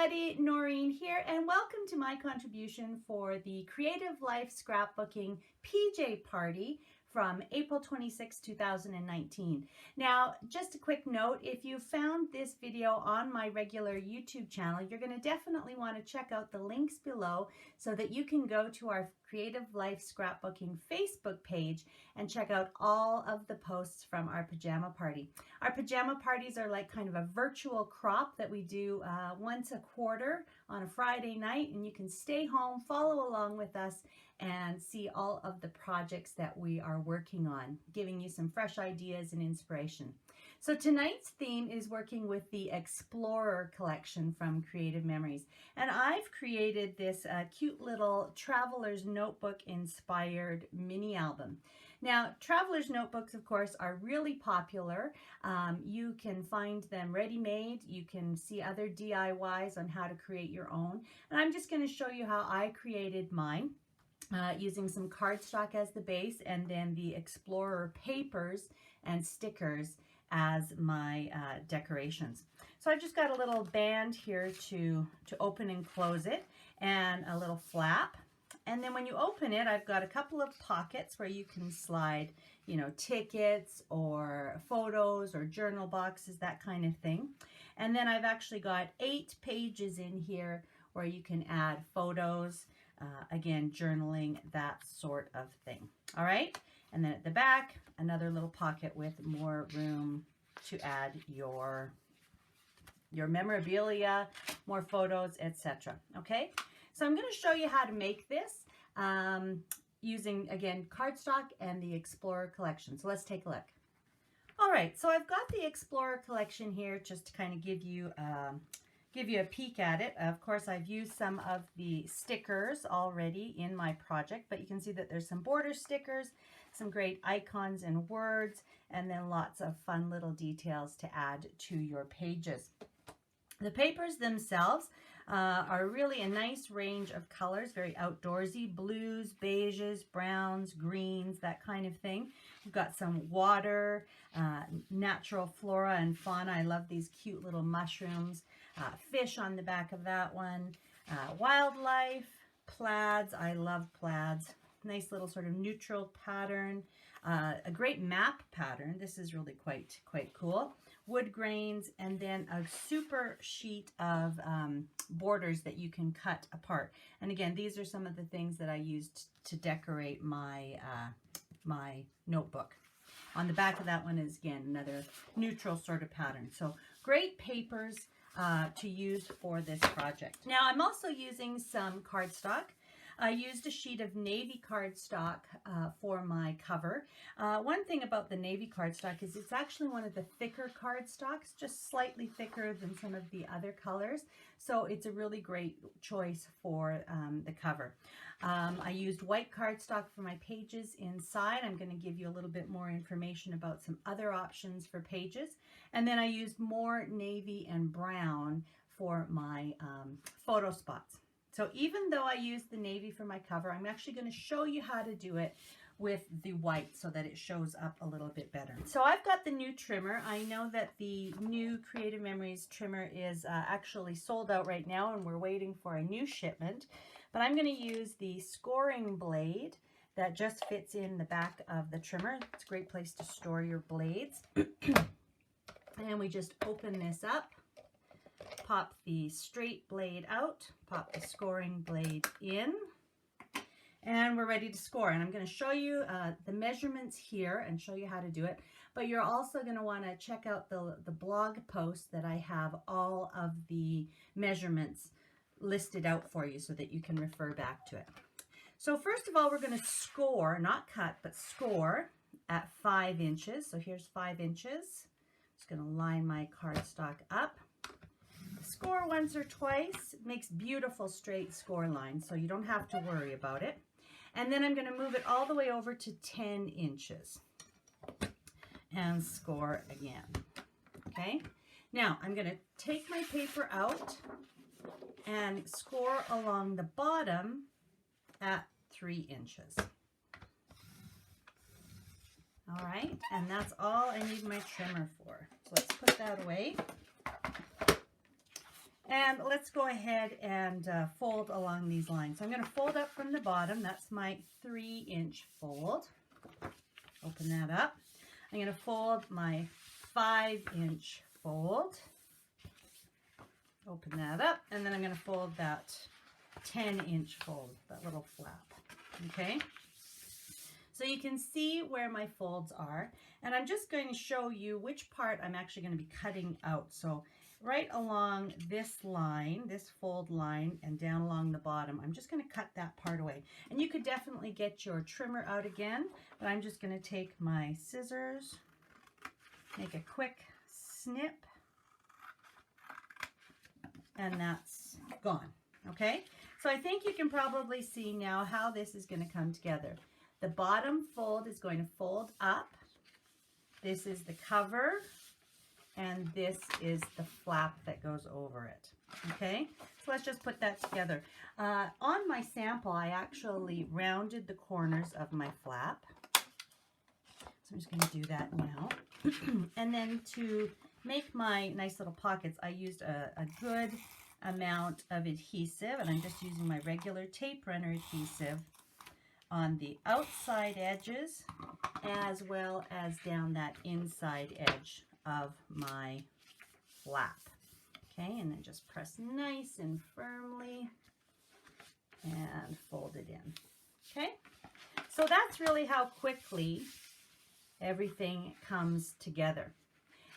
everybody, Noreen here, and welcome to my contribution for the Creative Life Scrapbooking PJ Party from April 26, 2019. Now, just a quick note, if you found this video on my regular YouTube channel, you're going to definitely want to check out the links below so that you can go to our Creative Life Scrapbooking Facebook page and check out all of the posts from our pajama party. Our pajama parties are like kind of a virtual crop that we do once a quarter on a Friday night, and you can stay home, follow along with us, and see all of the projects that we are working on, giving you some fresh ideas and inspiration. So tonight's theme is working with the Explorer collection from Creative Memories. And I've created this cute little Traveler's Notebook inspired mini album. Now, Traveler's Notebooks, of course, are really popular. You can find them ready-made. You can see other DIYs on how to create your own. And I'm just going to show you how I created mine. Using some cardstock as the base and then the Explorer papers and stickers as my decorations. So I've just got a little band here to open and close it, and a little flap. And then when you open it, I've got a couple of pockets where you can slide, you know, tickets or photos or journal boxes, that kind of thing. And then I've actually got 8 pages in here where you can add photos, again, journaling, that sort of thing. All right. And then at the back, another little pocket with more room to add your memorabilia, more photos, etc. Okay. So I'm going to show you how to make this using, again, cardstock and the Explorer collection. So let's take a look. All right. So I've got the Explorer collection here just to kind of give you a peek at it. Of course, I've used some of the stickers already in my project, but you can see that there's some border stickers, some great icons and words, and then lots of fun little details to add to your pages. The papers themselves are really a nice range of colors, very outdoorsy, blues, beiges, browns, greens, that kind of thing. We've got some water, natural flora and fauna. I love these cute little mushrooms. Fish on the back of that one. Wildlife, plaids. I love plaids. Nice little sort of neutral pattern. A great map pattern. This is really quite cool. Wood grains, and then a super sheet of borders that you can cut apart. And again, these are some of the things that I used to decorate my my notebook. On the back of that one is, again, another neutral sort of pattern. So great papers to use for this project. Now, I'm also using some cardstock. I used a sheet of navy cardstock for my cover. One thing about the navy cardstock is it's actually one of the thicker cardstocks, just slightly thicker than some of the other colors. So it's a really great choice for the cover. I used white cardstock for my pages inside. I'm going to give you a little bit more information about some other options for pages. And then I used more navy and brown for my photo spots. So even though I used the navy for my cover, I'm actually going to show you how to do it with the white so that it shows up a little bit better. So I've got the new trimmer. I know that the new Creative Memories trimmer is actually sold out right now, and we're waiting for a new shipment. But I'm going to use the scoring blade that just fits in the back of the trimmer. It's a great place to store your blades. And we just open this up. Pop the straight blade out, pop the scoring blade in, and we're ready to score. And I'm going to show you the measurements here and show you how to do it. But you're also going to want to check out the blog post that I have all of the measurements listed out for you so that you can refer back to it. So first of all, we're going to score, not cut, but score at 5 inches. So here's 5 inches. Just going to line my cardstock up. Score once or twice. It makes beautiful straight score lines, so you don't have to worry about it. And then I'm going to move it all the way over to 10 inches and score again. Okay, now I'm going to take my paper out and score along the bottom at 3 inches. All right, and that's all I need my trimmer for. So let's put that away. And let's go ahead and fold along these lines. So I'm going to fold up from the bottom. That's my 3-inch fold. Open that up. I'm going to fold my 5-inch fold. Open that up. And then I'm going to fold that 10-inch fold, that little flap. Okay? So you can see where my folds are. And I'm just going to show you which part I'm actually going to be cutting out. So right along this line, this fold line, and down along the bottom, I'm just going to cut that part away. And you could definitely get your trimmer out again, but I'm just going to take my scissors, make a quick snip, and that's gone. Okay, so I think you can probably see now how this is going to come together. The bottom fold is going to fold up. This is the cover. And this is the flap that goes over it. Okay, so let's just put that together. On my sample, I actually rounded the corners of my flap. So I'm just going to do that now. And then to make my nice little pockets, I used a good amount of adhesive, and I'm just using my regular tape runner adhesive on the outside edges as well as down that inside edge of my flap. Okay, and then just press nice and firmly and fold it in. Okay, so that's really how quickly everything comes together.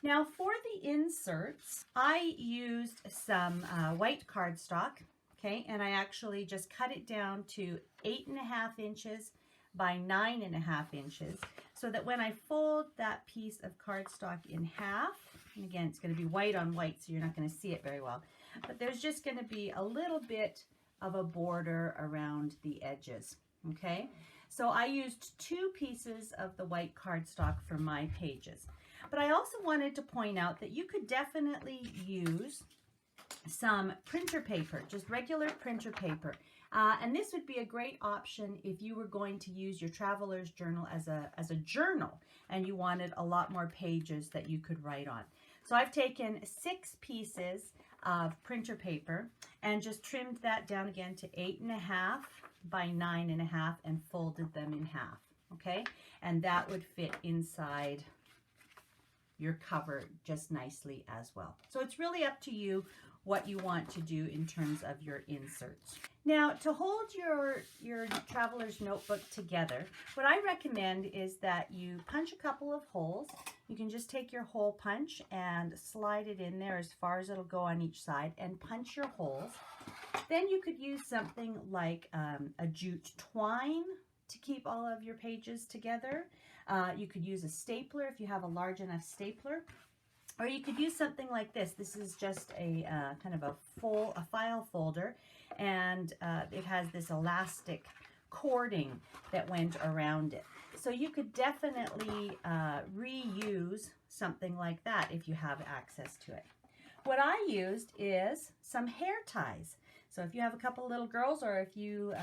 Now for the inserts, I used some white cardstock, okay, and I actually just cut it down to 8.5 inches by 9.5 inches, so that when I fold that piece of cardstock in half, and again, it's going to be white on white, so you're not going to see it very well, but there's just going to be a little bit of a border around the edges, okay? So I used 2 pieces of the white cardstock for my pages. But I also wanted to point out that you could definitely use some printer paper, just regular printer paper. And this would be a great option if you were going to use your traveler's journal as a journal and you wanted a lot more pages that you could write on. So I've taken 6 pieces of printer paper and just trimmed that down again to 8.5 by 9.5 and folded them in half, okay? And that would fit inside your cover just nicely as well. So it's really up to you what you want to do in terms of your inserts. Now, to hold your traveler's notebook together, what I recommend is that you punch a couple of holes. You can just take your hole punch and slide it in there as far as it'll go on each side and punch your holes. Then you could use something like a jute twine to keep all of your pages together. You could use a stapler if you have a large enough stapler. Or you could use something like this. This is just a kind of a file folder, and it has this elastic cording that went around it. So you could definitely reuse something like that if you have access to it. What I used is some hair ties. So if you have a couple little girls, or if you,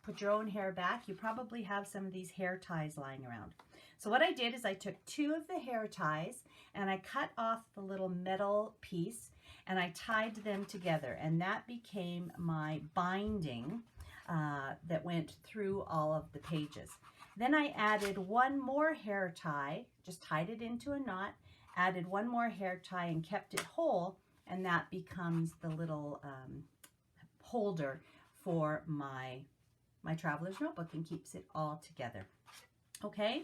put your own hair back, you probably have some of these hair ties lying around. So what I did is I took 2 of the hair ties and I cut off the little metal piece and I tied them together, and that became my binding that went through all of the pages. Then I added 1 more hair tie, just tied it into a knot, added 1 more hair tie and kept it whole, and that becomes the little holder for my traveler's notebook and keeps it all together. Okay?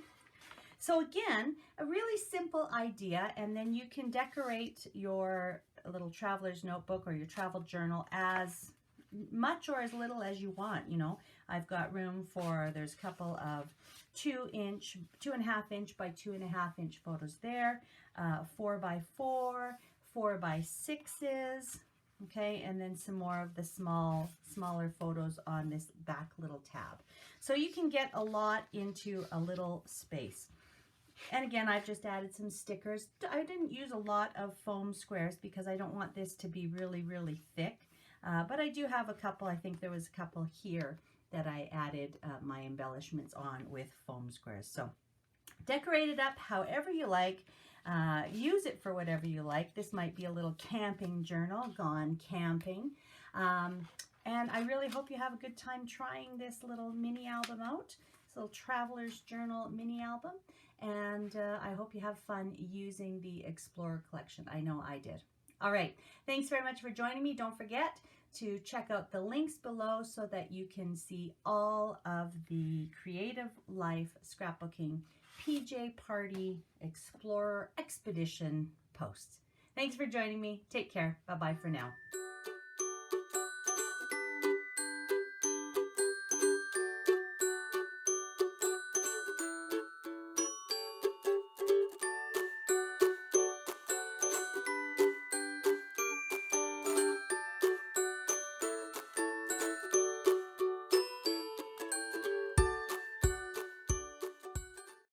So again, a really simple idea, and then you can decorate your little traveler's notebook or your travel journal as much or as little as you want. You know, I've got room for, there's a couple of 2.5 inch by 2.5 inch photos there, 4 by 4, 4 by 6s, okay, and then some more of the smaller photos on this back little tab. So you can get a lot into a little space. And again, I've just added some stickers. I didn't use a lot of foam squares because I don't want this to be really, really thick. But I do have a couple. I think there was a couple here that I added my embellishments on with foam squares. So Decorate it up however you like. Use it for whatever you like. This might be a little camping journal, gone camping. And I really hope you have a good time trying this little mini album out. This little Traveler's Journal mini album. And I hope you have fun using the Explorer collection. I know I did. All right. Thanks very much for joining me. Don't forget to check out the links below so that you can see all of the Creative Life Scrapbooking PJ Party Explorer Expedition posts. Thanks for joining me. Take care. Bye-bye for now.